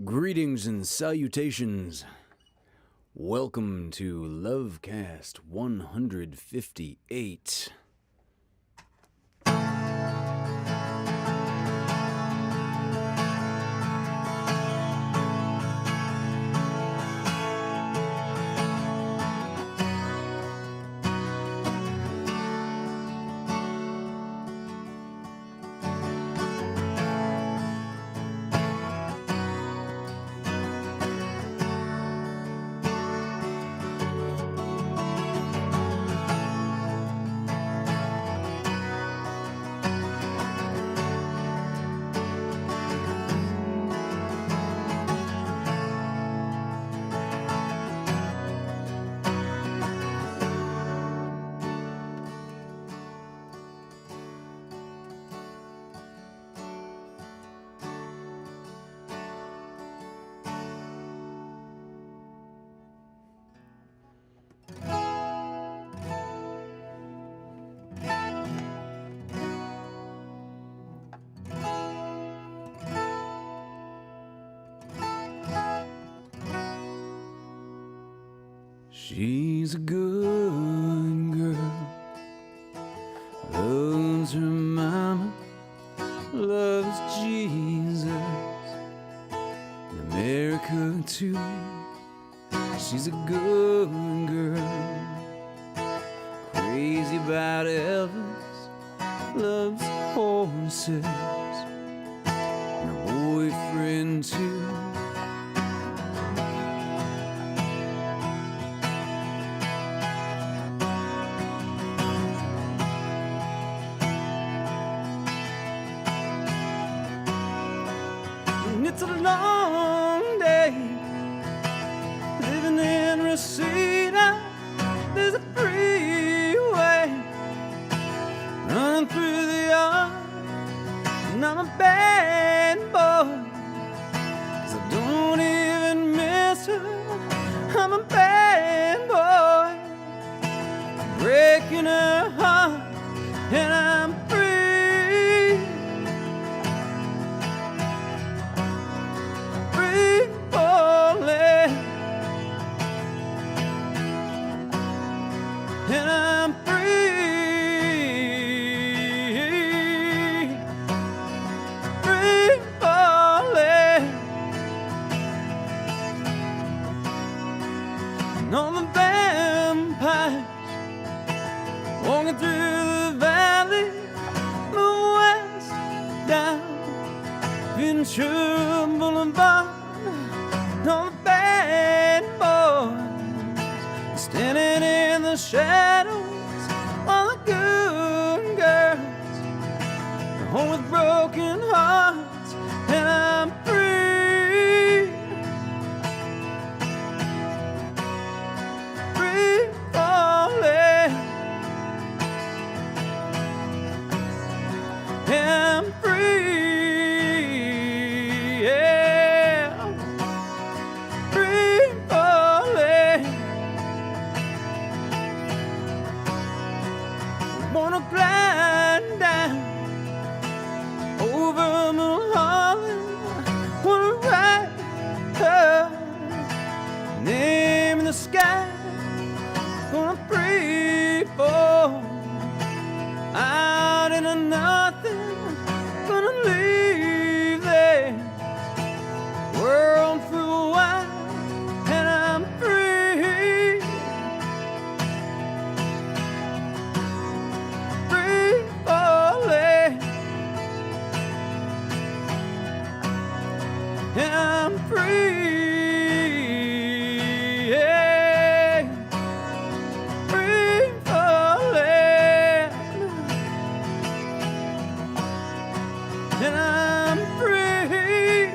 Greetings and salutations. Welcome to LoveCast 158. She's a good girl, loves her mama, loves Jesus, and America too. She's a good girl, crazy about Elvis, loves horses, and her boyfriend too. It's a long day living in Reseda. There's a freeway running through the yard, and I'm a bad boy 'cause I don't even miss her. I'm a bad boy breaking her heart, and I'm free. And I'm free, free falling. And all the vampires walking through the valley, move west down Ventura Boulevard. And all the bad boys standing in the shadows, all the good girls are home with broken hearts, and I'm free, free falling, and I'm free, yeah, free falling. Wanna glide down over Mulholland, wanna ride her name in the sky, gonna free fall out into nothing, gonna leave this world for a while, and I'm free, free falling, and I'm free, yeah, free falling, and I'm free,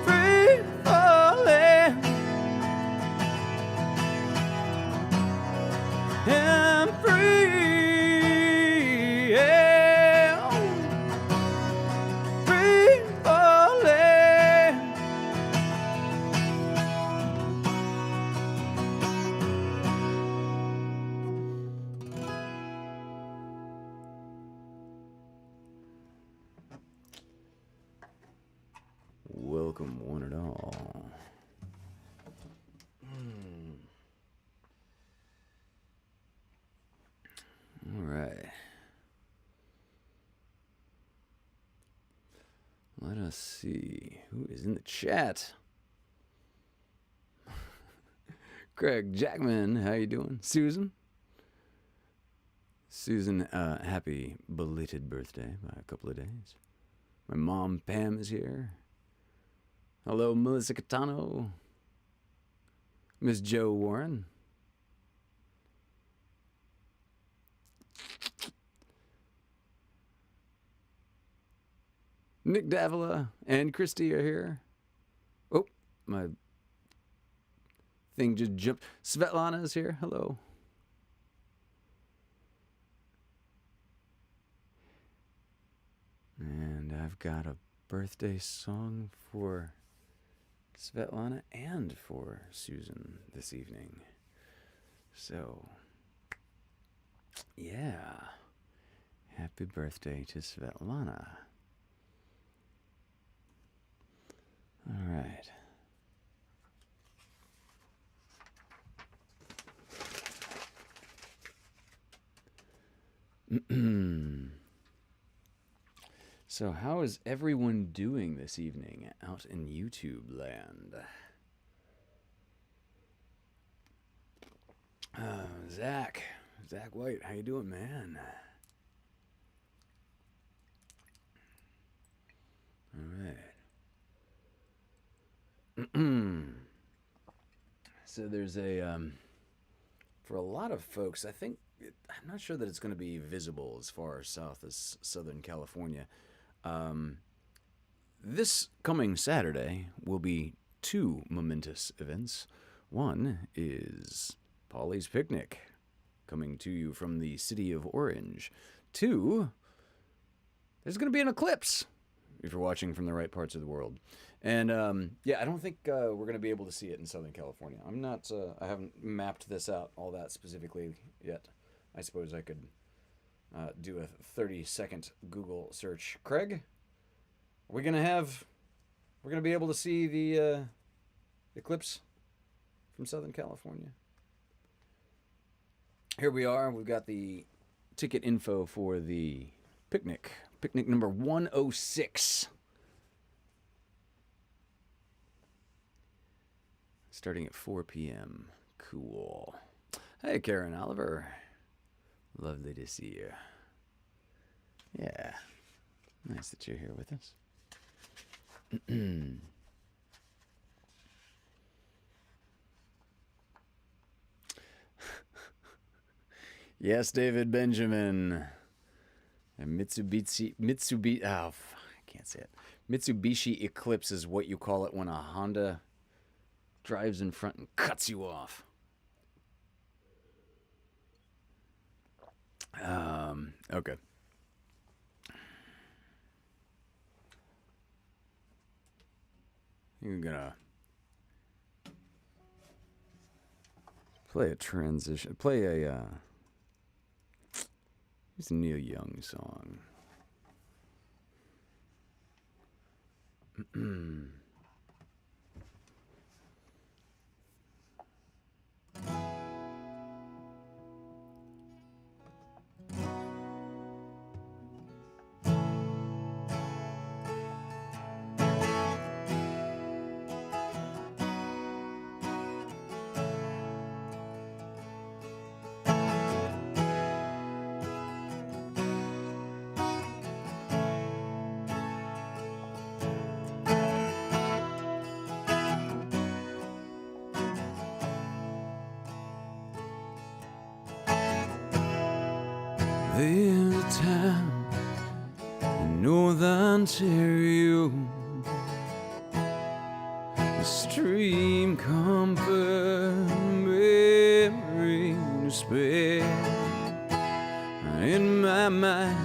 free falling, and I'm free, yeah, free welcome one and all. All right. Let us see who is in the chat. Craig Jackman, how you doing? Susan? Susan, happy belated birthday by a couple of days. My mom, Pam, is here. Hello, Melissa Catano. Miss Jo Warren. Nick Davila and Christy are here. Oh, my thing just jumped. Svetlana is here. Hello. And I've got a birthday song for Svetlana and for Susan this evening. So, yeah. Happy birthday to Svetlana. All right. So how is everyone doing this evening out in YouTube land? Zach White, how you doing, man? All right. So there's a for a lot of folks, I think I'm not sure that it's going to be visible as far south as Southern California. This coming Saturday will be two momentous events. One is Polly's Picnic, coming to you from the city of Orange. Two, there's going to be an eclipse, if you're watching from the right parts of the world. And yeah, I don't think we're going to be able to see it in Southern California. I haven't mapped this out all that specifically yet. I suppose I could do a 30-second Google search. Craig, we're going to be able to see the eclipse from Southern California. Here we are. We've got the ticket info for the picnic. Picnic number 106. Starting at 4 p.m. Cool. Hey, Karen Oliver. Lovely to see you. Yeah. Nice that you're here with us. Yes, David Benjamin. And Mitsubishi, I can't say it. Mitsubishi Eclipse is what you call it when a Honda drives in front and cuts you off. Okay. You're gonna play a transition. Play a it's a Neil Young song. There's a town in Northern Ontario, a stream comfort, memory to spare. In my mind,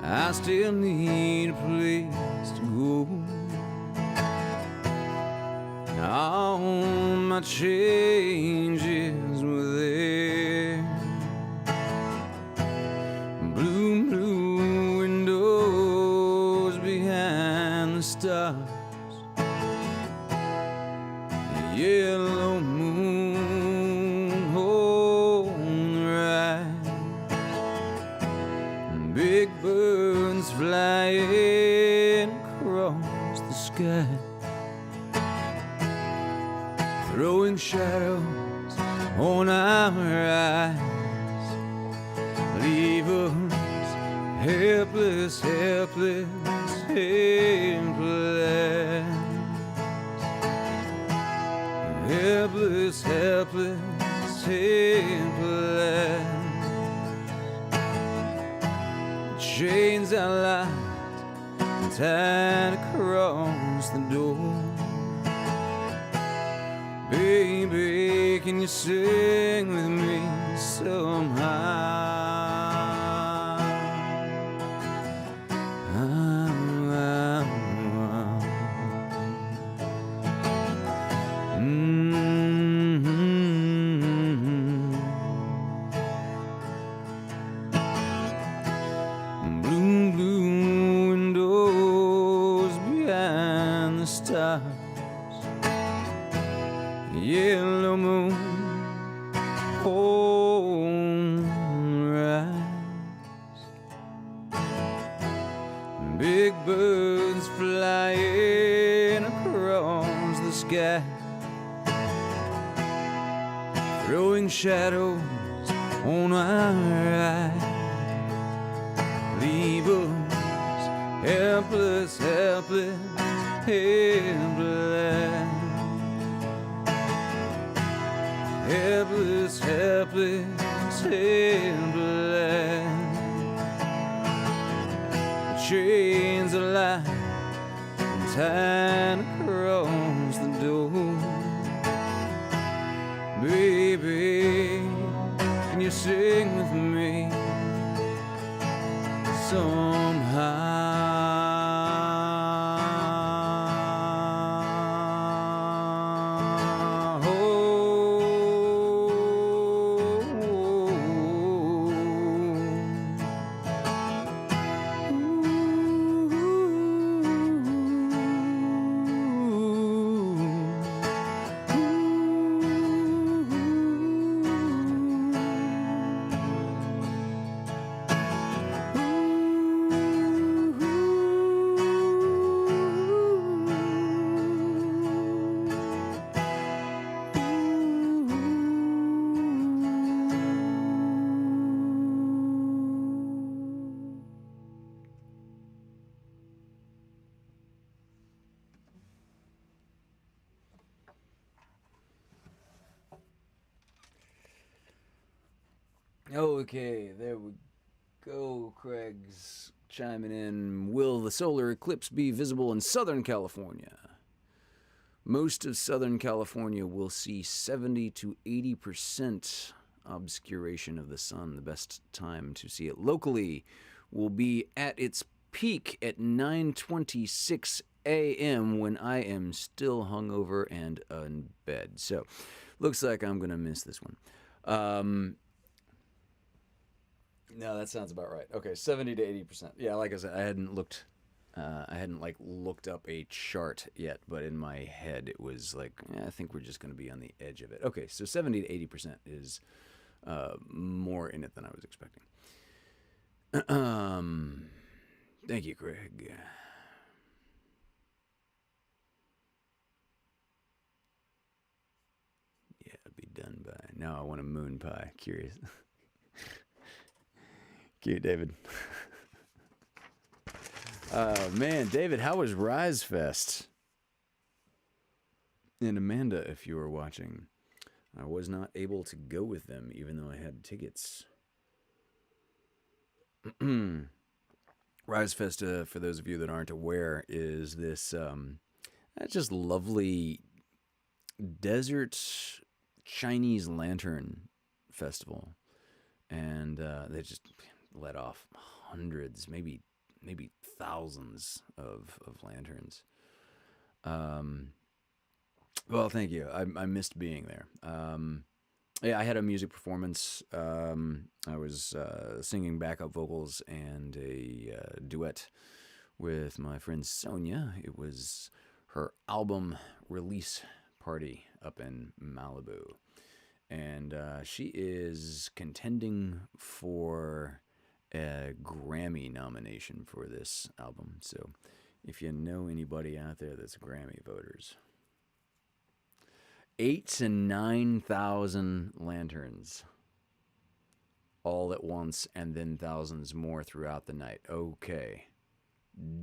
I still need a place to go. All my changes were there. Blue windows behind the stars, yellow moon on the rise, big birds flying across the sky, throwing shadows on our eyes, leave us helpless, helpless, helpless, helpless, helpless, helpless. Chains are locked and tied across the door. Baby, can you sing with me somehow? Blue, blue windows behind the stars, yellow moon on the rise, big birds flying across the sky, throwing shadows on our eyes, leave us helpless, helpless, helpless, helpless, helpless, helpless. Chains are locked and tied across the door. Baby, can you sing with me somehow? Okay, there we go. Craig's chiming in. Will the solar eclipse be visible in Southern California? Most of Southern California will see 70 to 80% obscuration of the sun. The best time to see it locally will be at its peak at 9:26 a.m. when I am still hungover and in bed. So, looks like I'm going to miss this one. No, that sounds about right. Okay, 70 to 80%. Yeah, like I said, I hadn't looked up a chart yet, but in my head it was like, I think we're just going to be on the edge of it. Okay, so 70 to 80% is more in it than I was expecting. Thank you, Craig. Yeah, it'll be done by now. I want a moon pie. Curious. Cute, David. Man, David, how was Rise Fest? And Amanda, if you were watching, I was not able to go with them, even though I had tickets. Rise Fest, for those of you that aren't aware, is this just lovely desert Chinese lantern festival. And they just let off hundreds, maybe thousands of lanterns. Well, thank you. I missed being there. Yeah, I had a music performance. I was singing backup vocals and a duet with my friend Sonia. It was her album release party up in Malibu. And she is contending for a Grammy nomination for this album. So if you know anybody out there that's Grammy voters, 8 to 9,000 lanterns all at once, and then thousands more throughout the night. Okay.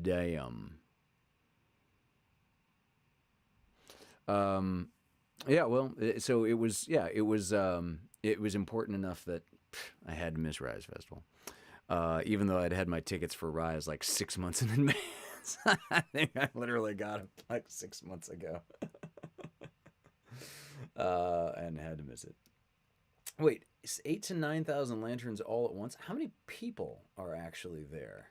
Damn. Yeah, well, so it was important enough that I had to miss Rise Festival. Even though I'd had my tickets for Rise like 6 months in advance. I think I literally got them like 6 months ago. And had to miss it. Wait, it's 8 to 9,000 lanterns all at once? How many people are actually there?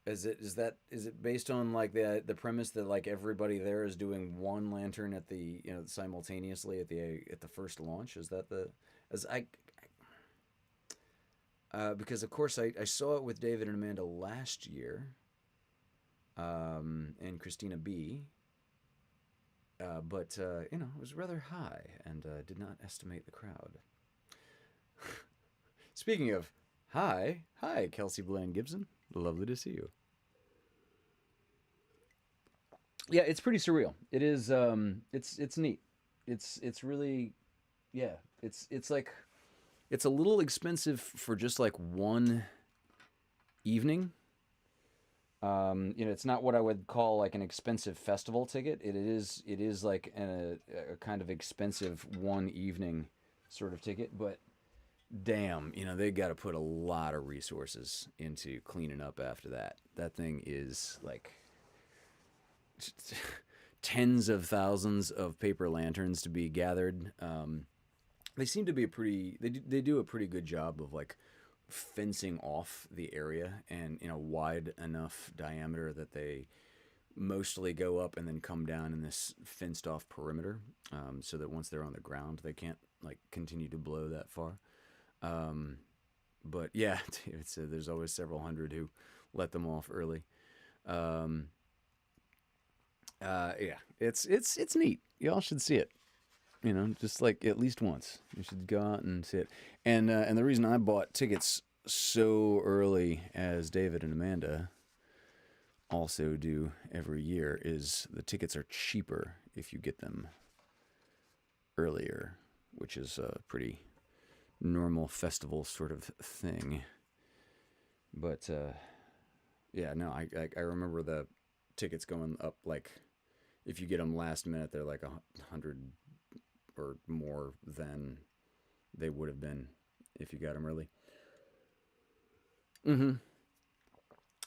Is it based on like the premise that like everybody there is doing one lantern at the simultaneously at the first launch? Is that because of course I saw it with David and Amanda last year, and Christina B. But it was rather high and did not estimate the crowd. Speaking of hi, Kelsey Bland Gibson. Lovely to see you. Yeah, it's pretty surreal. It is. It's neat. It's really, yeah. It's like, it's a little expensive for just like one evening. It's not what I would call like an expensive festival ticket. It is like a kind of expensive one evening sort of ticket, but damn, they got to put a lot of resources into cleaning up after that. That thing is like tens of thousands of paper lanterns to be gathered. They seem to be they do a pretty good job of like fencing off the area and wide enough diameter that they mostly go up and then come down in this fenced off perimeter, so that once they're on the ground they can't like continue to blow that far. But yeah, there's always several hundred who let them off early. Yeah, it's neat. Y'all should see it. Just like at least once. You should go out and see it. And the reason I bought tickets so early, as David and Amanda also do every year, is the tickets are cheaper if you get them earlier, which is a pretty normal festival sort of thing. But yeah, no, I remember the tickets going up, like if you get them last minute, they're like 100 or more than they would have been if you got them early.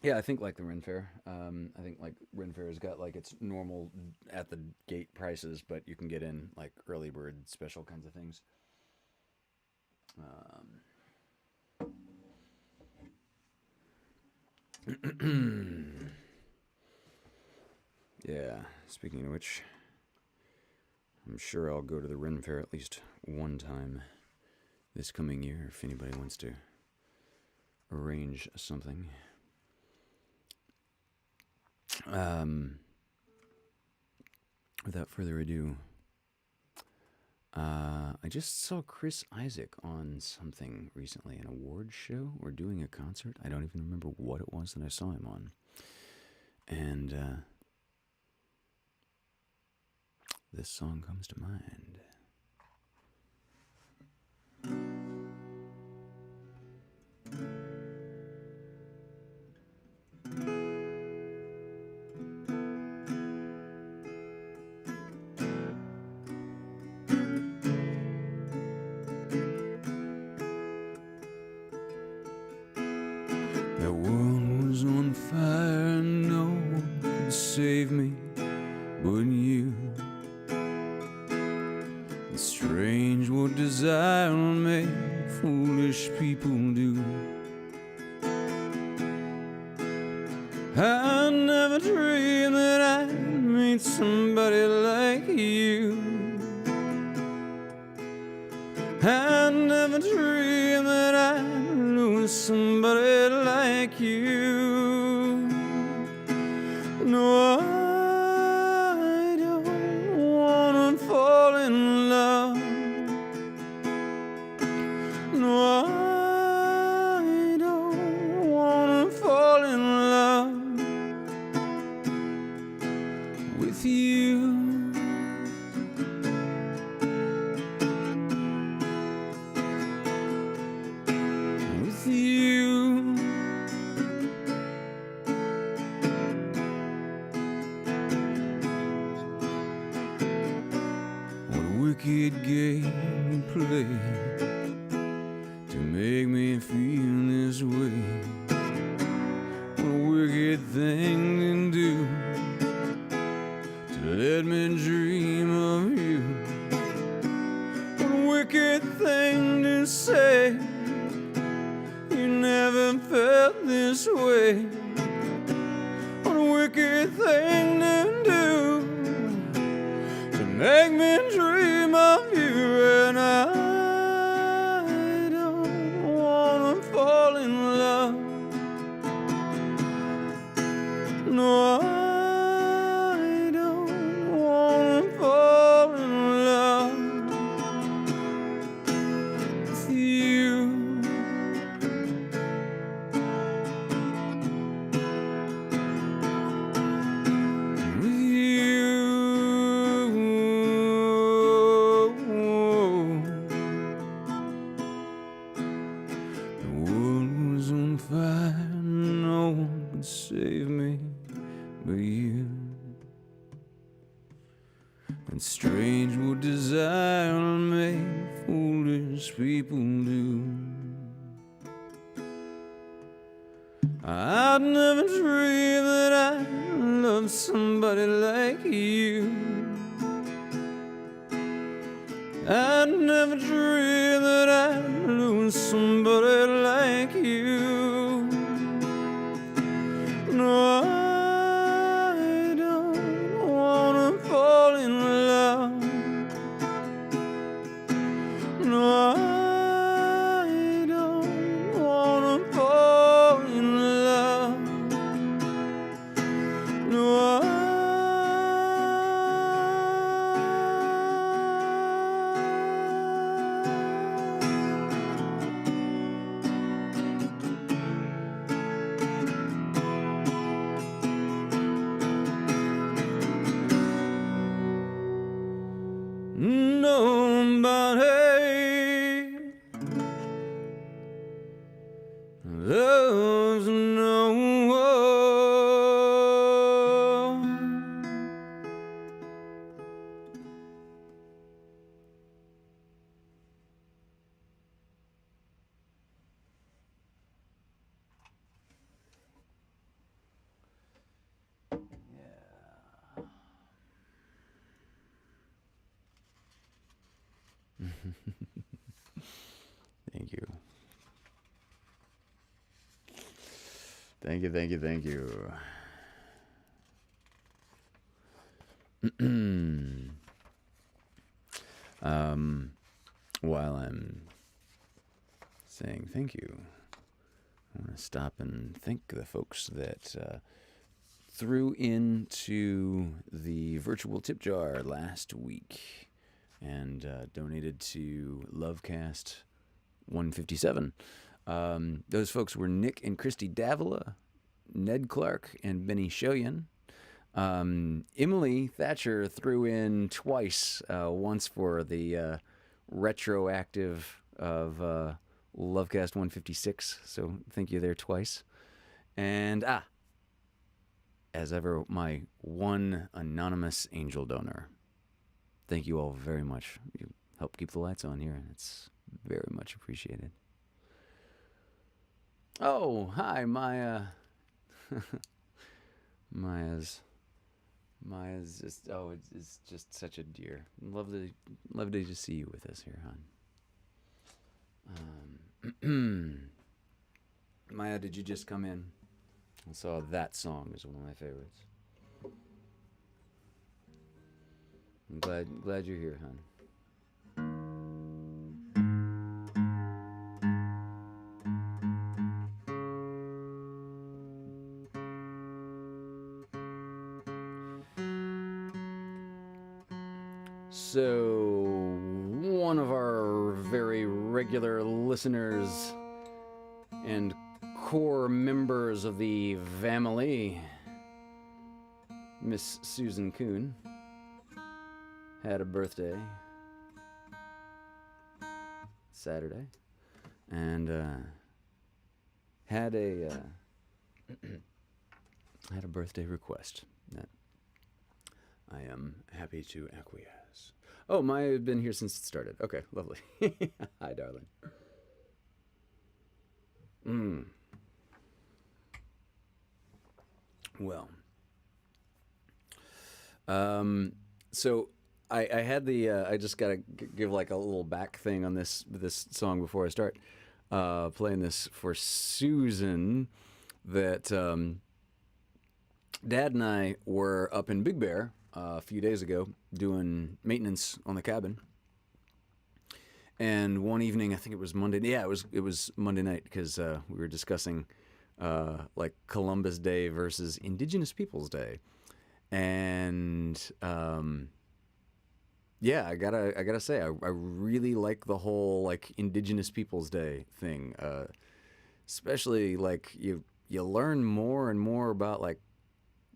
Yeah, I think like the Ren Fair. I think like Ren Fair has got like its normal at the gate prices, but you can get in like early bird special kinds of things. Yeah, speaking of which, I'm sure I'll go to the Ren Fair at least one time this coming year if anybody wants to arrange something. Without further ado, I just saw Chris Isaac on something recently, an awards show or doing a concert. I don't even remember what it was that I saw him on. And this song comes to mind. The world was on fire and no one could save me but you. It's strange what desire will make foolish people do. I never dreamed that I'd meet somebody like you. I never dreamed that I'd lose somebody like you. No, I don't wanna wicked game you play to make me feel this way. What a wicked thing to do, to let me dream of you. What a wicked thing to say, you never felt this way. What a wicked thing to do, to make me dream of you. And I don't wanna fall in love. No, I don't wanna fall in love with you. Save me, but you. And strange what desire will make foolish people do. I'd never dream that I'd love somebody like you. I'd never dream that I'd lose somebody like you. No, I don't wanna fall in love. No, I don't wanna fall in love. No, nobody loves no one. Thank you. Thank you, thank you, thank you. While I'm saying thank you, I want to stop and thank the folks that threw into the virtual tip jar last week and donated to LoveCast 157. Those folks were Nick and Christy Davila, Ned Clark, and Benny Shoyan. Emily Thatcher threw in twice, once for the retroactive of LoveCast 156, so thank you there twice. And, as ever, my one anonymous angel donor. Thank you all very much. You help keep the lights on here, and it's very much appreciated. Oh, hi, Maya. Maya's just, it's just such a dear. Lovely to just see you with us here, hon. Maya, did you just come in? I saw that song is one of my favorites. I'm glad you're here, hon. So, one of our very regular listeners and core members of the family, Miss Susan Kuhn, had a birthday Saturday, and had a birthday request that I am happy to acquiesce. Oh, Maya's been here since it started. Okay, lovely. Hi, darling. Mm. Well, um, so I had the I just gotta give like a little back thing on this song before I start playing this for Susan. That Dad and I were up in Big Bear a few days ago doing maintenance on the cabin. And one evening, I think it was Monday. Yeah, it was Monday night because we were discussing like Columbus Day versus Indigenous Peoples Day, and yeah, I gotta say, I really like the whole like Indigenous Peoples Day thing, especially like you learn more and more about like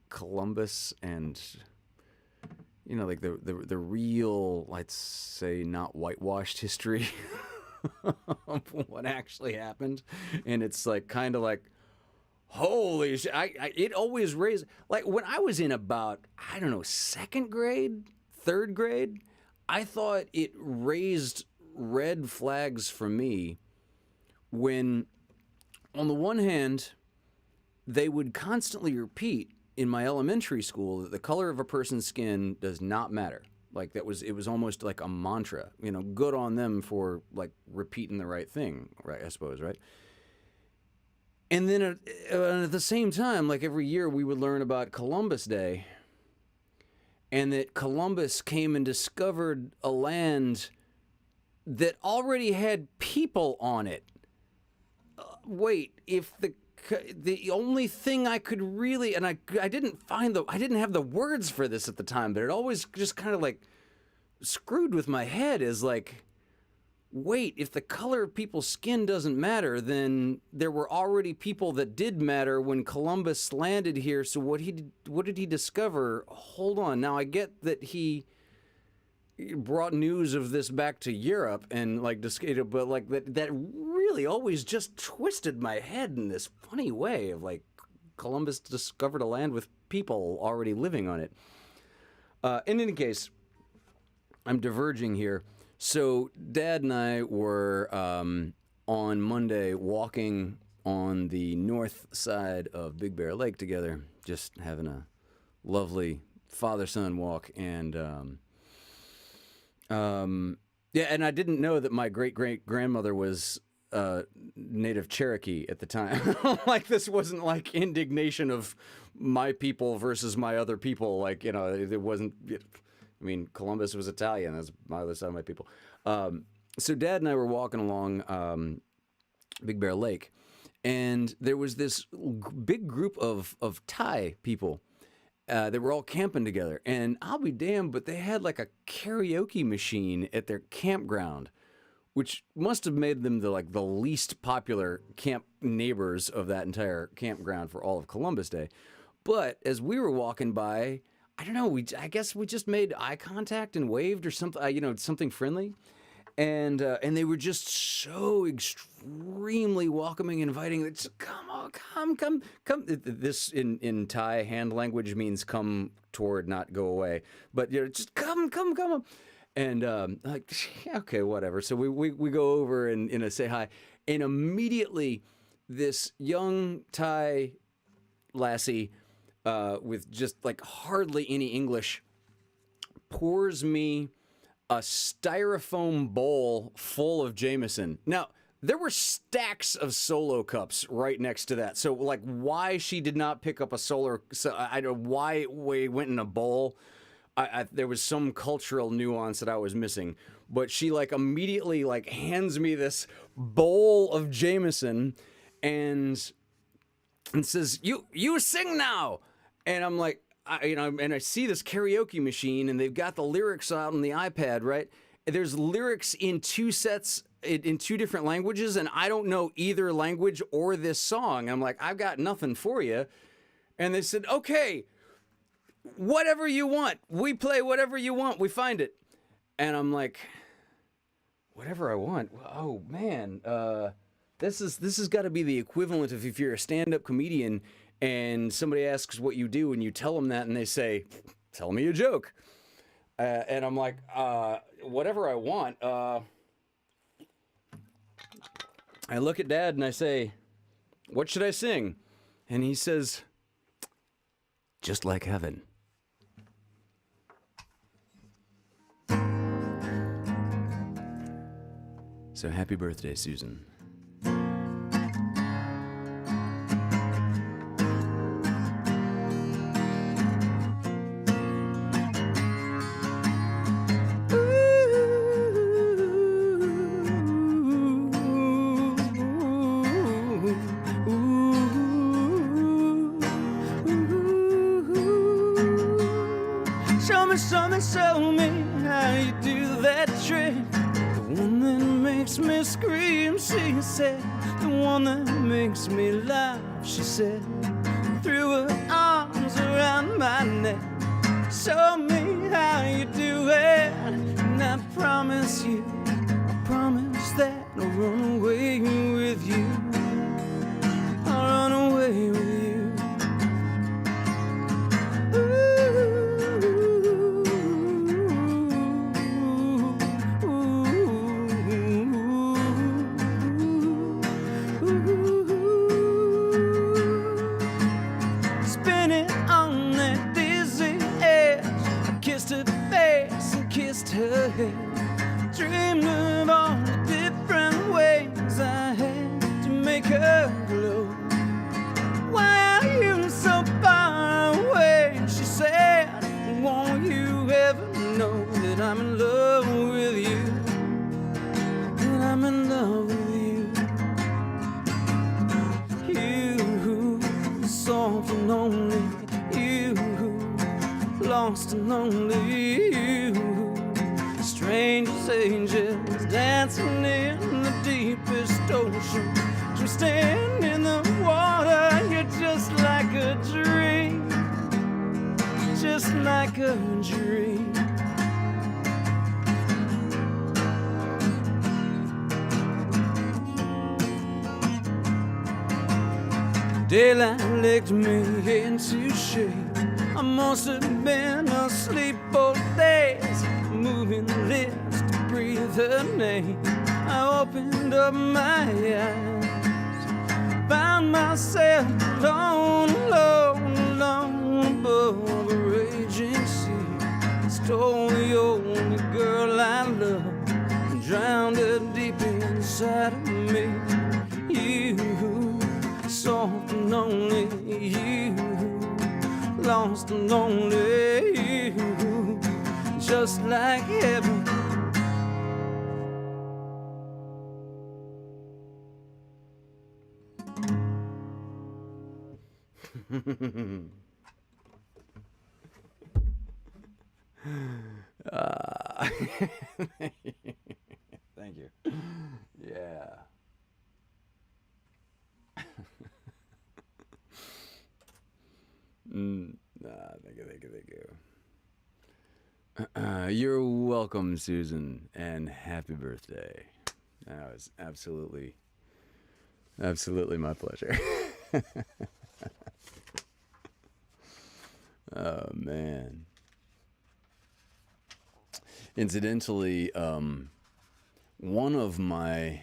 Columbus and like the real, let's say, not whitewashed history of what actually happened, and it's like kind of like holy shit. It always raised, like when I was in about, I don't know, second grade, third grade, I thought it raised red flags for me when, on the one hand, they would constantly repeat in my elementary school that the color of a person's skin does not matter. Like it was almost like a mantra. Good on them for like repeating the right thing, right? I suppose, right? And then at the same time, like every year, we would learn about Columbus Day, and that Columbus came and discovered a land that already had people on it. Wait, if the only thing I could really, and I didn't have the words for this at the time, but it always just kind of like screwed with my head, is like, wait, if the color of people's skin doesn't matter, then there were already people that did matter when Columbus landed here. So what did he discover? Hold on. Now I get that he brought news of this back to Europe and like, but like that really always just twisted my head in this funny way of like Columbus discovered a land with people already living on it. In any case, I'm diverging here. So Dad and I were on Monday walking on the north side of Big Bear Lake together, just having a lovely father-son walk, and yeah, and I didn't know that my great-great-grandmother was native Cherokee at the time. Like, this wasn't like indignation of my people versus my other people. Like, it wasn't. I mean, Columbus was Italian. That's my other side of my people. So Dad and I were walking along Big Bear Lake, and there was this big group of Thai people. They were all camping together, and I'll be damned, but they had like a karaoke machine at their campground, which must have made them the least popular camp neighbors of that entire campground for all of Columbus Day. But as we were walking by, I don't know, I guess we just made eye contact and waved or something, something friendly. And they were just so extremely welcoming, inviting. It's, come on, come. This in Thai hand language means come toward, not go away. But just come. And like, okay, whatever. So we go over and say hi, and immediately this young Thai lassie with just like hardly any English pours me a styrofoam bowl full of Jameson. Now, there were stacks of Solo cups right next to that. So, like, why she did not pick up a Solo, I don't know why we went in a bowl. There was some cultural nuance that I was missing. But she, like, immediately, like, hands me this bowl of Jameson and says, you sing now. And I'm like, and I see this karaoke machine, and they've got the lyrics out on the iPad, right? There's lyrics in two sets, in two different languages, and I don't know either language or this song. I'm like, I've got nothing for you. And they said, okay, whatever you want. We play whatever you want. We find it. And I'm like, whatever I want? Oh, man. This has got to be the equivalent of if you're a stand-up comedian and somebody asks what you do, and you tell them that, and they say, tell me a joke. And I'm like, whatever I want. I look at Dad and I say, what should I sing? And he says, just like heaven. So happy birthday, Susan. Show me how you do that trick. The one that makes me scream, she said. The one that makes me laugh, she said. Threw her arms around my neck. Show me how you do it. And I promise that I'll run away with you. I'll run away with you. Her head, dreamed of all the different ways I had to make her glow. Why are you so far away? She said, won't you ever know that I'm in love with you? That I'm in love with you. You, soft and lonely. You, lost and lonely. You, strangers, angels, dancing in the deepest ocean. Twisting in the water, you're just like a dream. Just like a dream. Daylight licked me into shape. I must have been asleep for days, moving lips to breathe her name. I opened up my eyes, found myself alone, alone, alone above a raging sea. Stole the only girl I loved, drowned her deep inside of me. You, soft and lonely. You, lost and lonely. You, just like heaven. Thank you. Yeah. Thank you. You're welcome, Susan, and happy birthday. That was absolutely my pleasure. Oh, man. Incidentally, one of my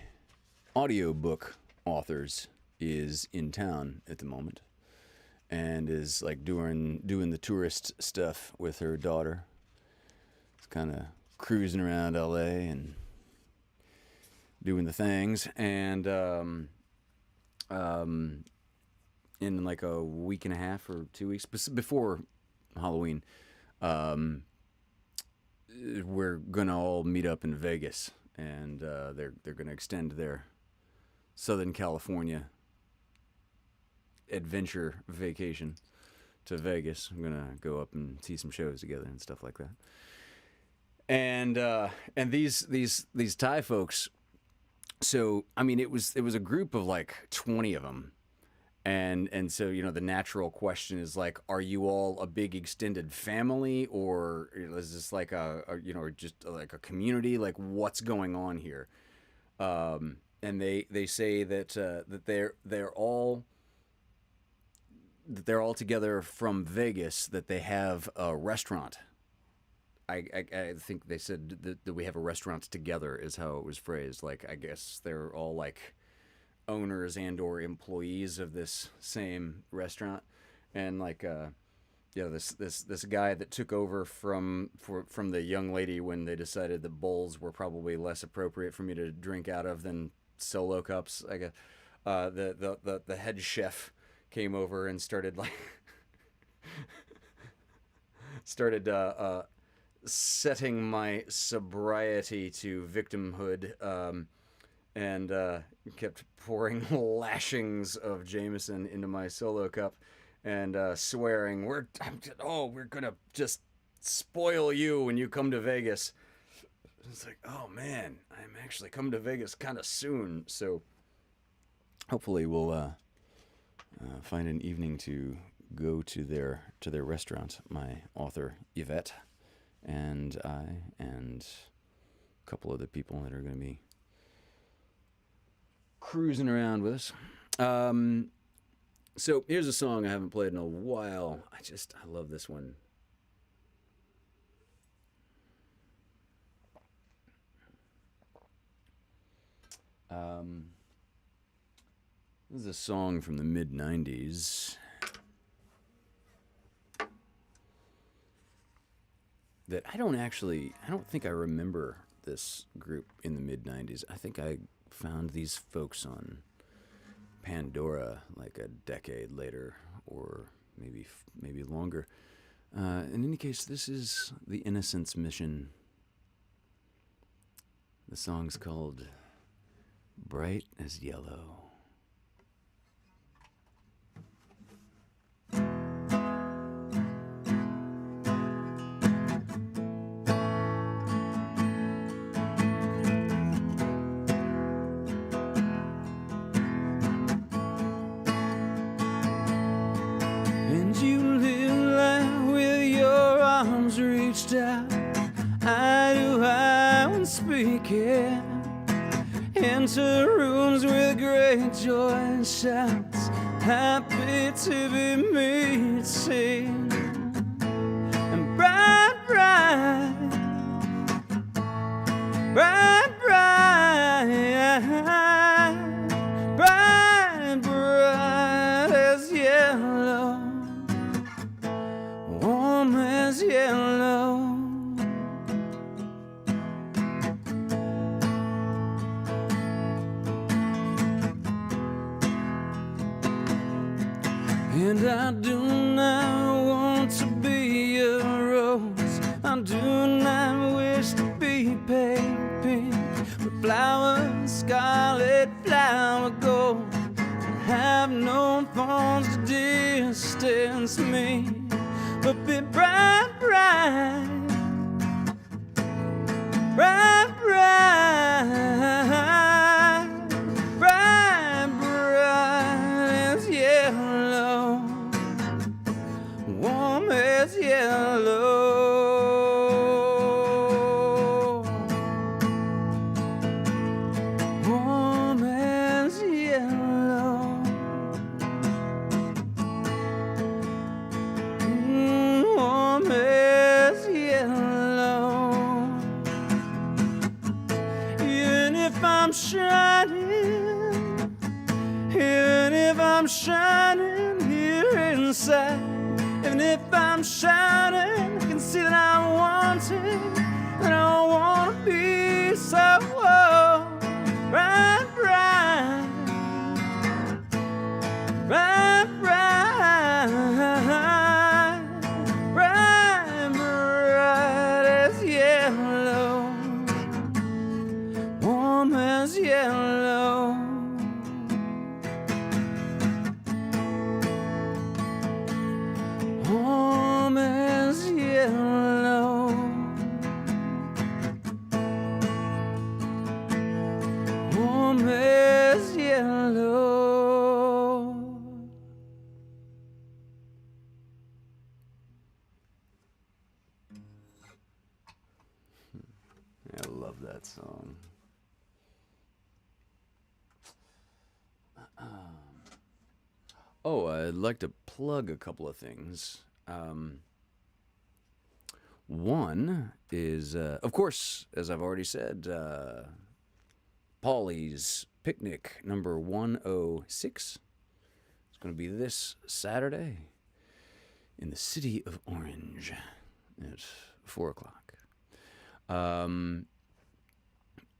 audiobook authors is in town at the moment and is like doing the tourist stuff with her daughter. It's kind of cruising around LA and doing the things, and in like a week and a half or 2 weeks before Halloween, we're gonna all meet up in Vegas, and they're gonna extend their Southern California adventure vacation to Vegas. I'm gonna go up and see some shows together and stuff like that. And these Thai folks. So I mean, it was a group of like 20 of them. And so, the natural question is like, are you all a big extended family, or is this like or just like a community? Like, what's going on here? And they say that they're all together from Vegas, that they have a restaurant I think they said that we have a restaurant together is how it was phrased. Like I guess they're all like owners and or employees of this same restaurant, and like this guy that took over from the young lady when they decided that bowls were probably less appropriate for me to drink out of than solo cups. I guess the head chef came over and started like started setting my sobriety to victimhood, and kept pouring lashings of Jameson into my solo cup and swearing, we're gonna just spoil you when you come to Vegas. It's like, oh man, I'm actually coming to Vegas kind of soon, so hopefully we'll find an evening to go to their restaurant. My author Yvette and I and a couple other people that are going to be cruising around with us. So here's a song I haven't played in a while. I love this one. This is a song from the mid-90s that I don't think I remember this group in the mid-90s. I think I found these folks on Pandora like a decade later, or maybe longer. In any case, this is The Innocence Mission. The song's called Bright as Yellow. Eye to eye when speaking, enter rooms with great joy and shouts, happy to be meeting. And bright, bright, bright, bright, bright, bright as yellow, warm as yellow. And I do not want to be a rose, I do not wish to be pale pink, but flowers, scarlet flower gold, I have no thorns to distance me, but be bright, bright, bright, bright, bright, bright as yellow, warm as yellow. Warm as yellow. Warm as yellow. Even if I'm shining, even if I'm shining here inside, even if I'm shining, I can see that I want it, and I want to be so bright, bright, bright, bright, bright, bright as yellow, warm as yellow. Warm as yellow. Warm as yellow. I love that song. Oh, I'd like to plug a couple of things. One is, of course, as I've already said, Polly's Picnic number 106. It's going to be this Saturday in the city of Orange at 4 o'clock.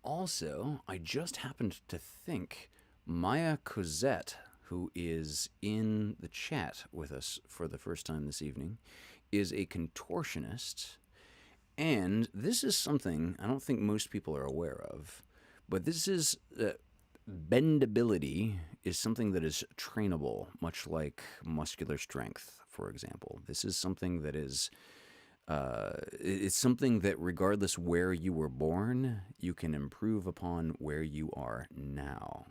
Also, I just happened to think Maya Cosette, who is in the chat with us for the first time this evening, is a contortionist. And this is something I don't think most people are aware of, but this is bendability is something that is trainable, much like muscular strength, for example. This is something that is it's something that regardless where you were born, you can improve upon where you are now.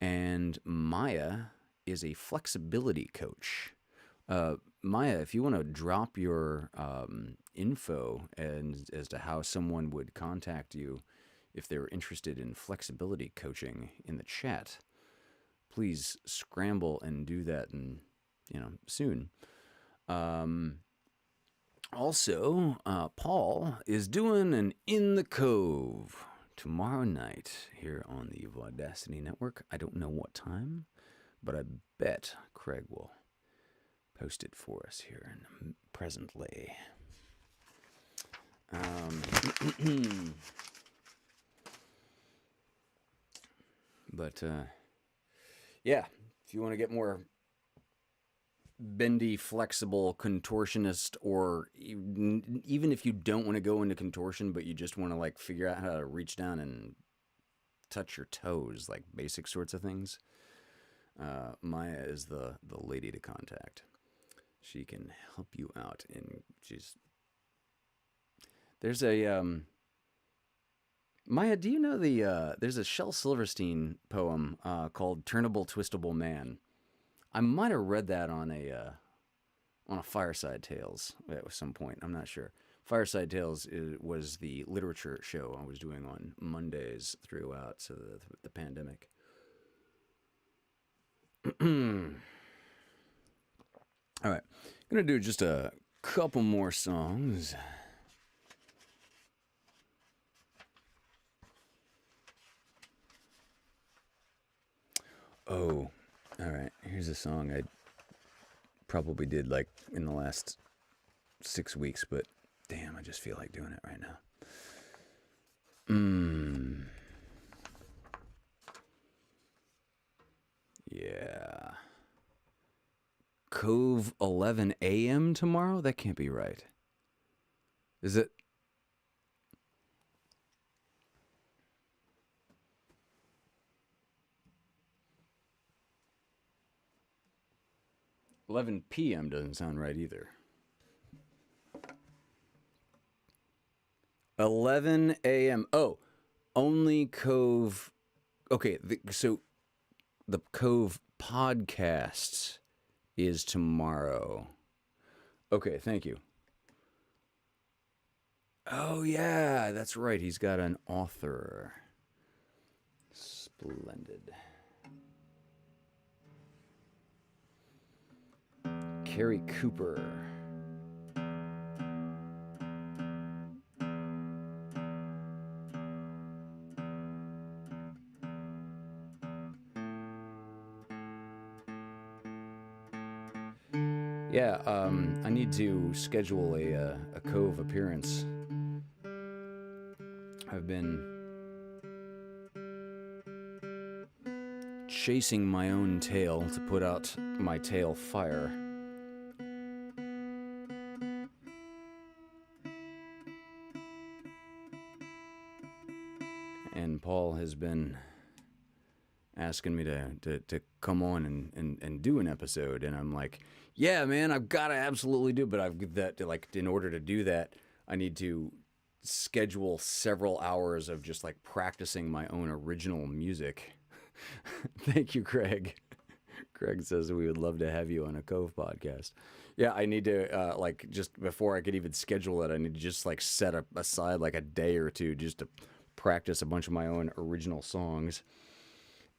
And Maya is a flexibility coach. Maya, if you want to drop your info and as to how someone would contact you if they're interested in flexibility coaching in the chat, please scramble and do that, and soon. Also, Paul is doing an In the Cove tomorrow night here on the Vaudacity Network. I don't know what time, but I bet Craig will post it for us here presently. But yeah, if you want to get more bendy, flexible, contortionist, or even if you don't want to go into contortion, but you just want to like figure out how to reach down and touch your toes, like basic sorts of things, Maya is the lady to contact. She can help you out, and there's a Maya, do you know there's a Shel Silverstein poem called "Turnable Twistable Man"? I might have read that on a Fireside Tales at some point. I'm not sure. Fireside Tales was the literature show I was doing on Mondays throughout the pandemic. All right, I'm gonna do just a couple more songs. Oh, all right. Here's a song I probably did like in the last 6 weeks, but damn, I just feel like doing it right now. Yeah. Cove 11 a.m. tomorrow? That can't be right. Is it? $11 p.m. doesn't sound right either. 11 a.m. Oh, only Cove. Okay, so the Cove podcast is tomorrow. Okay, thank you. Oh, yeah, that's right. He's got an author. Splendid. Carrie Cooper. Yeah, I need to schedule a Cove appearance. I've been chasing my own tail to put out my tail fire. And Paul has been asking me to come on and do an episode, and I'm like, yeah, man, I've got to absolutely do it, but I've that like in order to do that, I need to schedule several hours of just like practicing my own original music. Thank you, Craig. Craig says we would love to have you on a Cove podcast. Yeah, I need to like just before I could even schedule it, I need to just like set aside like a day or two just to practice a bunch of my own original songs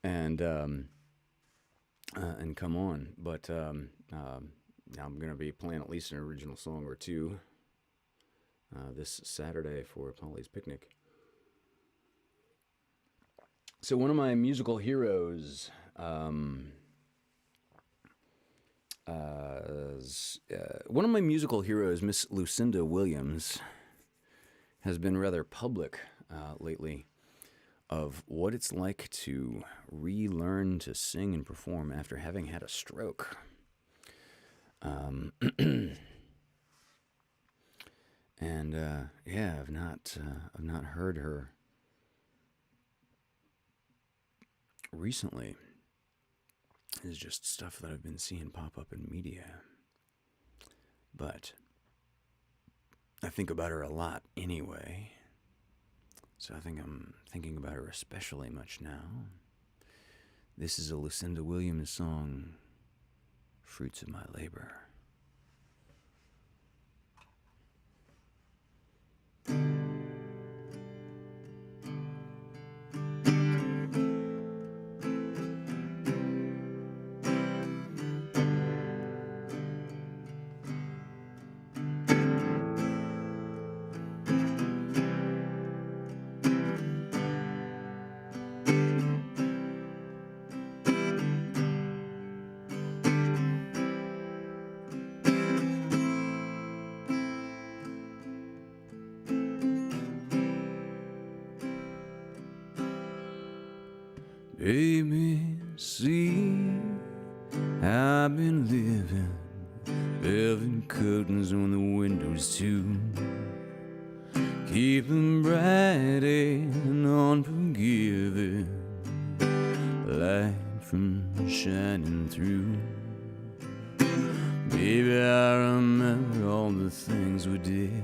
and come on. But I'm gonna be playing at least an original song or two this Saturday for Polly's Picnic. So one of my musical heroes, Miss Lucinda Williams, has been rather public lately of what it's like to relearn to sing and perform after having had a stroke. And I've not heard her recently. It's just stuff that I've been seeing pop up in media. But I think about her a lot anyway. So I think I'm thinking about her especially much now. This is a Lucinda Williams song, Fruits of My Labor. Baby, see, I've been living, velvet curtains on the windows too, keep them bright and unforgiving, light from shining through. Baby, I remember all the things we did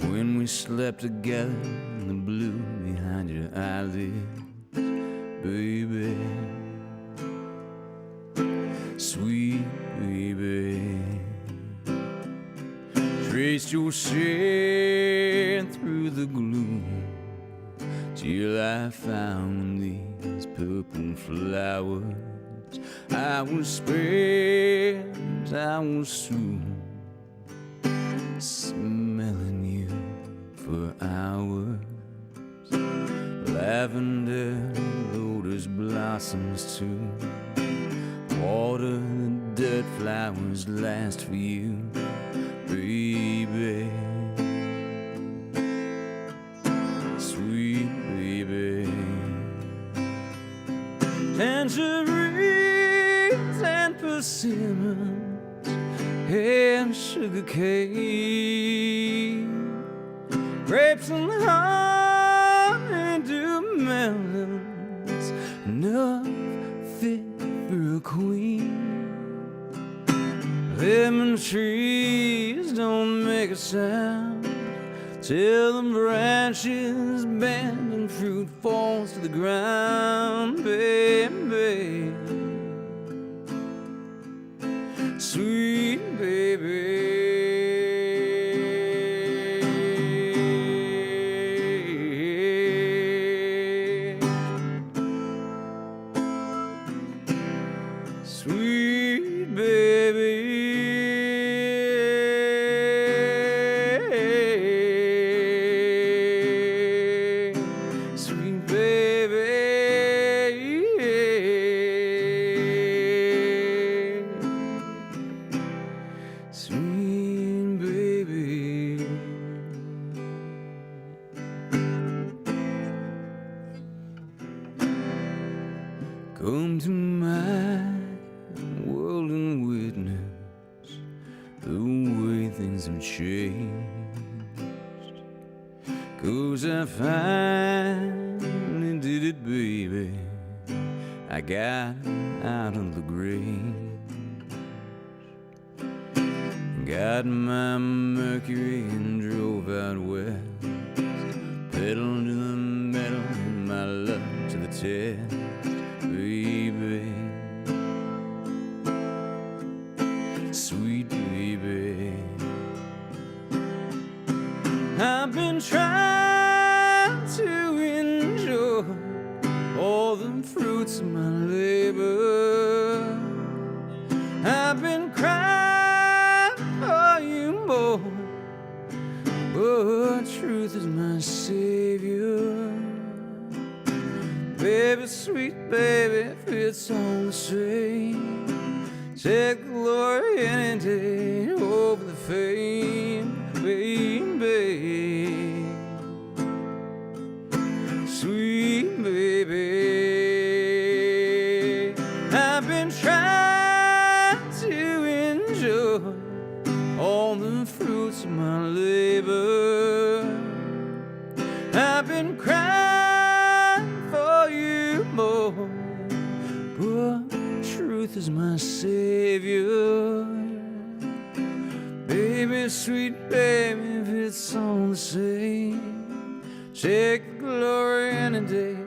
when we slept together in the blue behind your eyelids. Baby, sweet baby, traced your scent through the gloom till I found these purple flowers. I was spent, I was soon smelling you for hours. Lavender, lotus blossoms too. Water the dead flowers last for you, baby. Sweet baby. Tangerines and persimmons and sugar cane, grapes and honeydew melons, enough fit for a queen. Lemon trees don't make a sound till the branches bend and fruit falls to the ground, baby. Sweet baby. Sweet baby. Sweet baby. Sweet baby. Come to my world and witness the way things have changed. 'Cause I finally did it, baby. I got out of the grave, got my Mercury and drove out west, pedal to the metal and my luck to the test, baby. Sweet baby. I've been trying to enjoy all the fruits of my labor. I've been crying for you more sweet baby, if it's all the same. Take glory any day over the fame, baby. Sweet baby, I've been trying to enjoy all the fruits of my labor. I've been crying for you more, but truth is my savior. Baby, sweet baby, if it's all the same, take the glory any day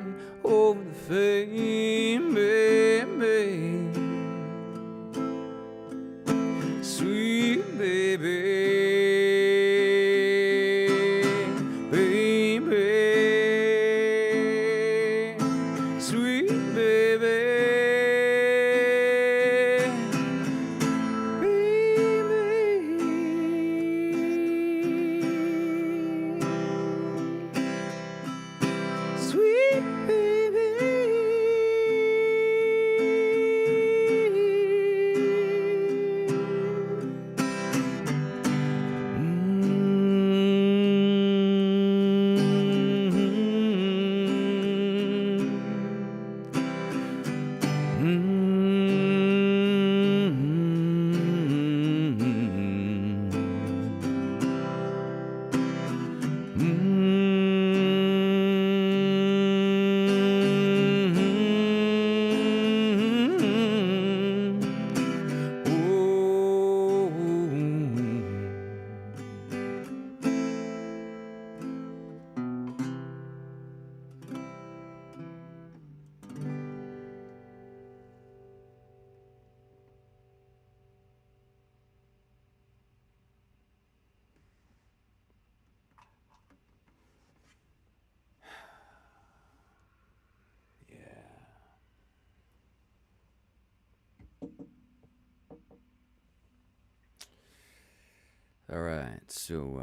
over the fame, baby. Sweet baby. All right, so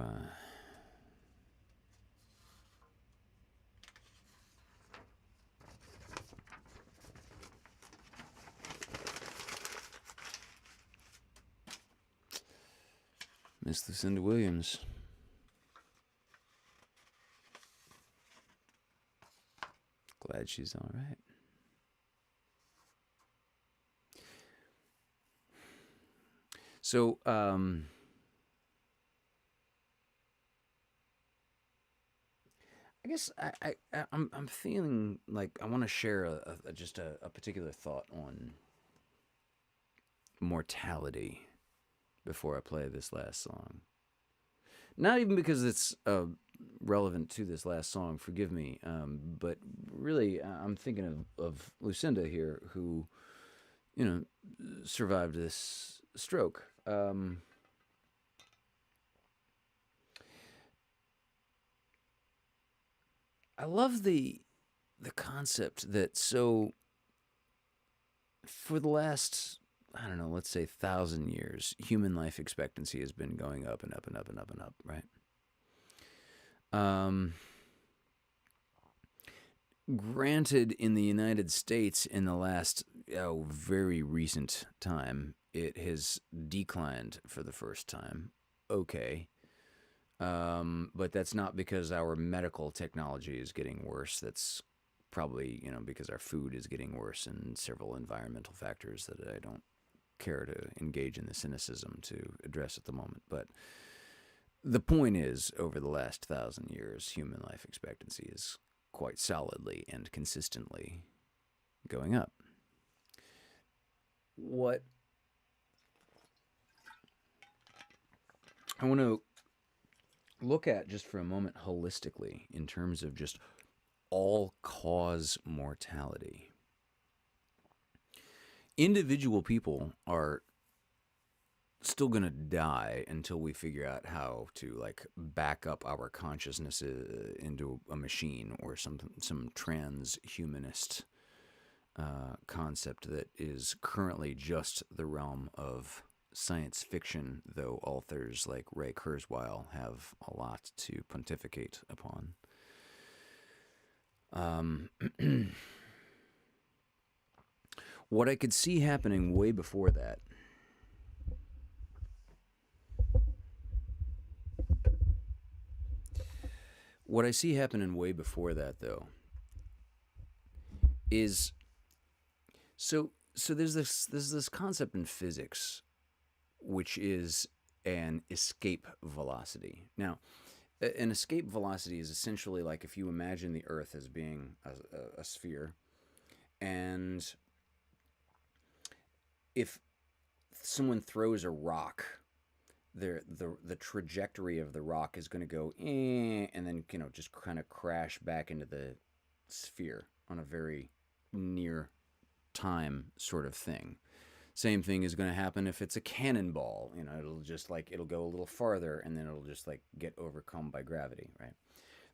Miss Lucinda Williams. Glad she's all right. So, I guess I'm feeling like I want to share just a particular thought on mortality before I play this last song. Not even because it's relevant to this last song, forgive me, but really I'm thinking of Lucinda here, who, survived this stroke. I love the concept that for the last, I don't know, let's say 1,000 years, human life expectancy has been going up and up and up and up and up, right? Granted, in the United States, in the last very recent time, it has declined for the first time. Okay. But that's not because our medical technology is getting worse. That's probably, because our food is getting worse and several environmental factors that I don't care to engage in the cynicism to address at the moment. But the point is, over the last 1,000 years, human life expectancy is quite solidly and consistently going up. What I want to look at just for a moment holistically in terms of just all-cause mortality. Individual people are still going to die until we figure out how to back up our consciousness into a machine or some transhumanist concept that is currently just the realm of science fiction, though authors like Ray Kurzweil have a lot to pontificate upon. What I could see happening way before that What I see happening way before that, though, is so there's this concept in physics which is an escape velocity. Now, an escape velocity is essentially like if you imagine the Earth as being a sphere, and if someone throws a rock, the trajectory of the rock is going to go and then just kind of crash back into the sphere on a very near time sort of thing. Same thing is going to happen if it's a cannonball. It'll go a little farther and then it'll just like get overcome by gravity, right?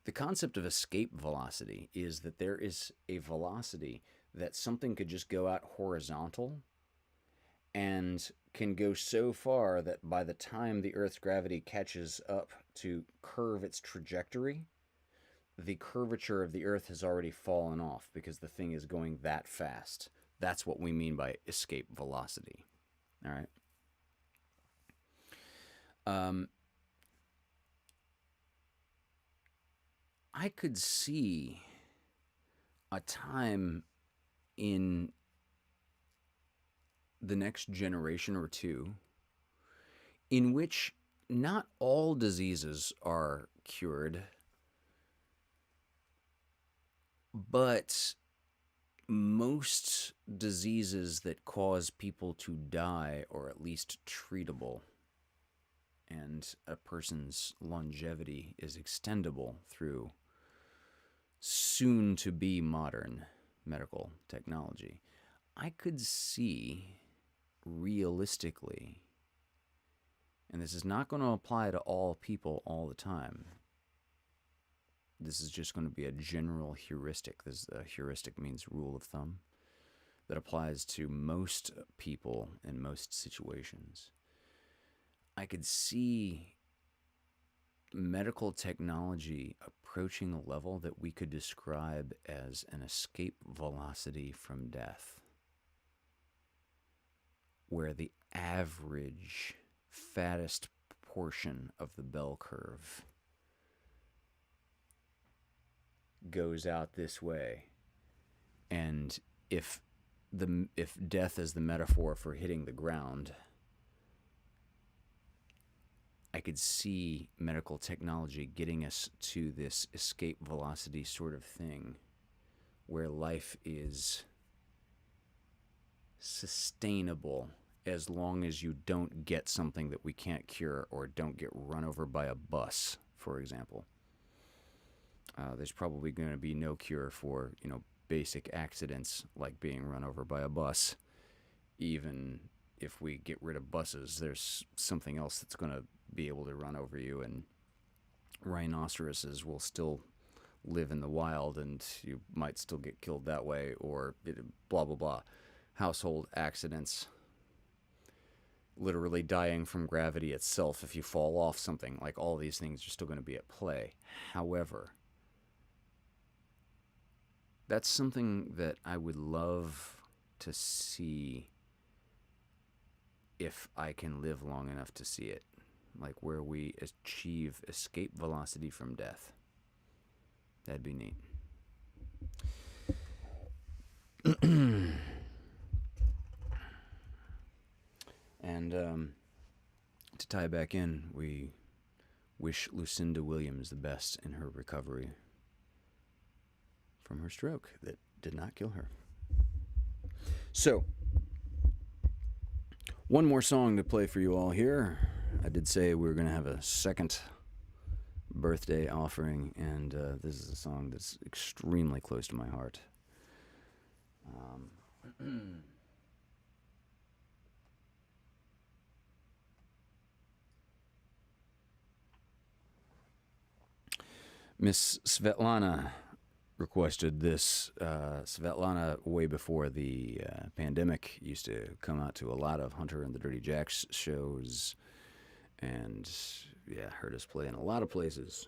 The concept of escape velocity is that there is a velocity that something could just go out horizontal and can go so far that by the time the Earth's gravity catches up to curve its trajectory, the curvature of the Earth has already fallen off because the thing is going that fast. That's what we mean by escape velocity. All right. I could see a time in the next generation or two in which not all diseases are cured, but most diseases that cause people to die are at least treatable, and a person's longevity is extendable through soon to be modern medical technology. I could see realistically, and this is not going to apply to all people all the time. This is just going to be a general heuristic. Heuristic means rule of thumb that applies to most people in most situations. I could see medical technology approaching a level that we could describe as an escape velocity from death, where the average fattest portion of the bell curve goes out this way. And if death is the metaphor for hitting the ground, I could see medical technology getting us to this escape velocity sort of thing where life is sustainable as long as you don't get something that we can't cure or don't get run over by a bus, for example. There's probably going to be no cure for, basic accidents like being run over by a bus. Even if we get rid of buses, there's something else that's going to be able to run over you, and rhinoceroses will still live in the wild and you might still get killed that way, or blah, blah, blah. Household accidents, literally dying from gravity itself if you fall off something, like all these things are still going to be at play. However, that's something that I would love to see if I can live long enough to see it, like where we achieve escape velocity from death. That'd be neat. And to tie back in, we wish Lucinda Williams the best in her recovery from her stroke that did not kill her. So, one more song to play for you all here. I did say we were going to have a second birthday offering, and this is a song that's extremely close to my heart. Miss Svetlana requested this. Svetlana, way before the pandemic, used to come out to a lot of Hunter and the Dirty Jacks shows, and heard us play in a lot of places.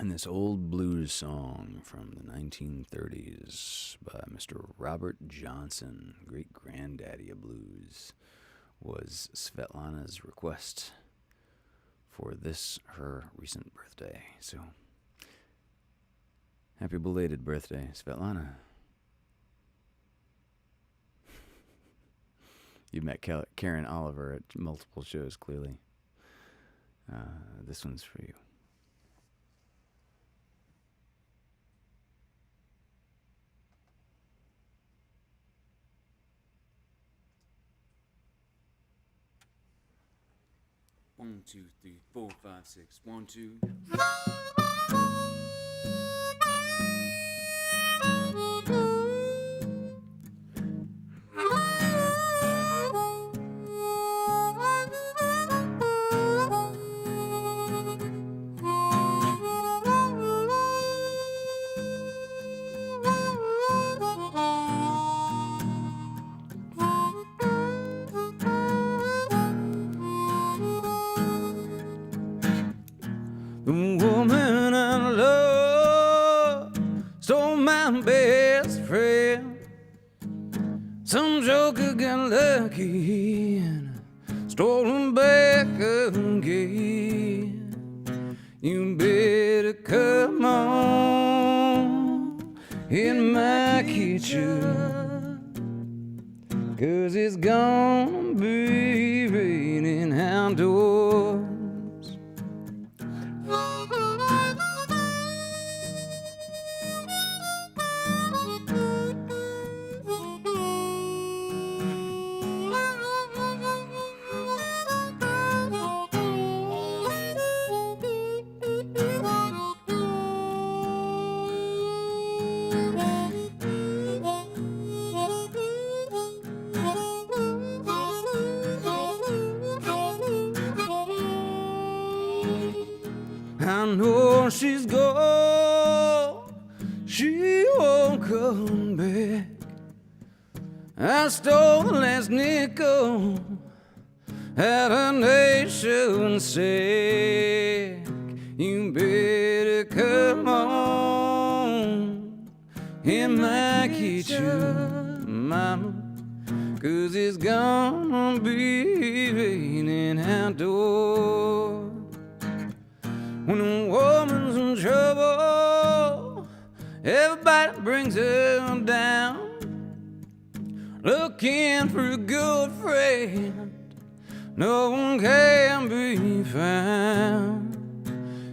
And this old blues song from the 1930s by Mr. Robert Johnson, great granddaddy of blues, was Svetlana's request for this, her recent birthday. So, happy belated birthday, Svetlana. You met Karen Oliver at multiple shows, clearly. This one's for you. One, two, three, 4, 5, 6. 1, 2. The woman I love stole my best friend. Some joker got lucky and stole him back again. You better come on in my kitchen, 'cause it's gonna be raining outdoors. I know she's gone, she won't come back. I stole the last nickel at a nation sack. You better come on in my kitchen, mama, 'cause it's gonna be raining outdoors. When a woman's in trouble, everybody brings her down, looking for a good friend. No one can be found.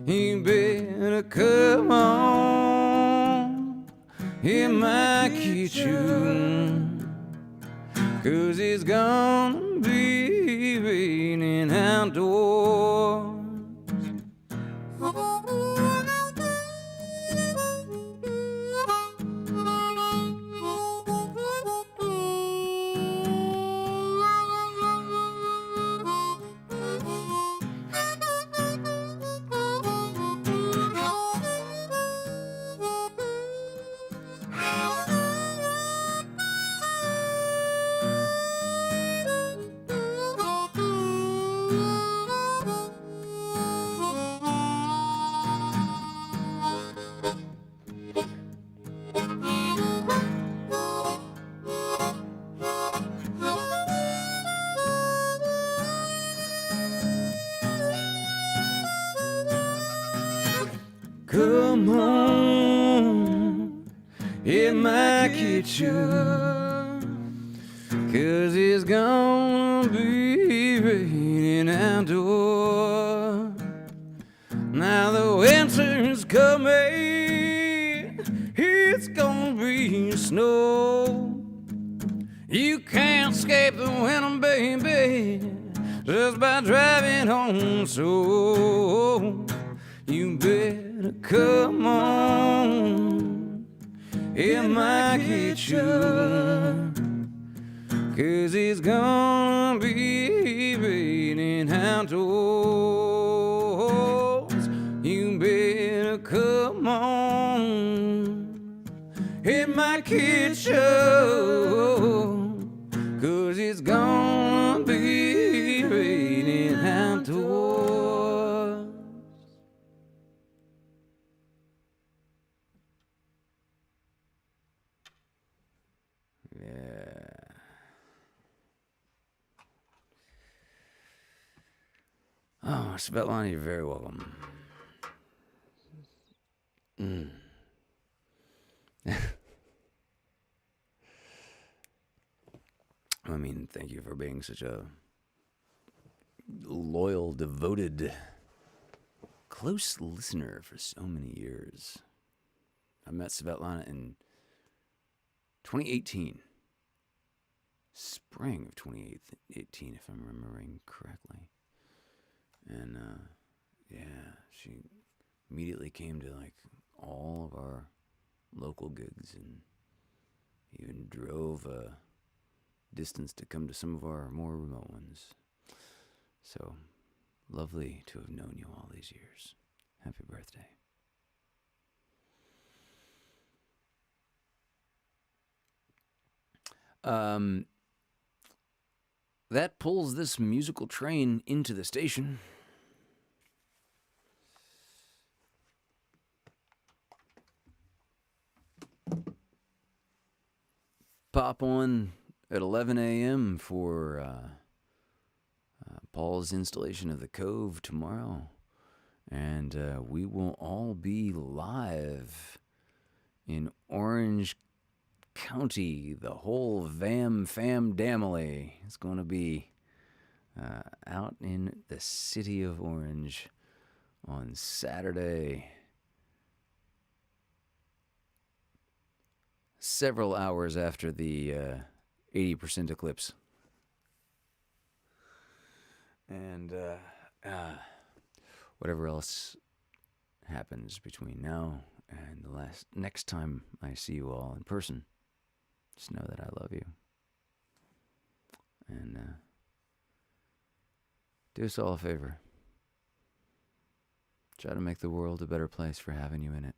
You better come on in my kitchen, 'cause it's gonna be raining outdoors. Come on in my kitchen, 'cause it's gonna be raining outdoors. Now the winter's coming, it's gonna be snow. You can't escape the winter, baby, just by driving home. So you better come on in my kitchen, 'cause it's gonna be raining outdoors. You better come on in my kitchen, 'cause it's gonna be raining outdoors. Svetlana, you're very welcome. I mean, thank you for being such a loyal, devoted, close listener for so many years. I met Svetlana in 2018. Spring of 2018, if I'm remembering correctly. And, yeah, she immediately came to, like, all of our local gigs and even drove a distance to come to some of our more remote ones. So, lovely to have known you all these years. Happy birthday. That pulls this musical train into the station. Pop on at 11 a.m. for Paul's installation of the Cove tomorrow. And we will all be live in Orange County. The whole Vam Fam Damily is going to be out in the city of Orange on Saturday. Several hours after the 80% eclipse. And whatever else happens between now and the next time I see you all in person, just know that I love you. And do us all a favor. Try to make the world a better place for having you in it.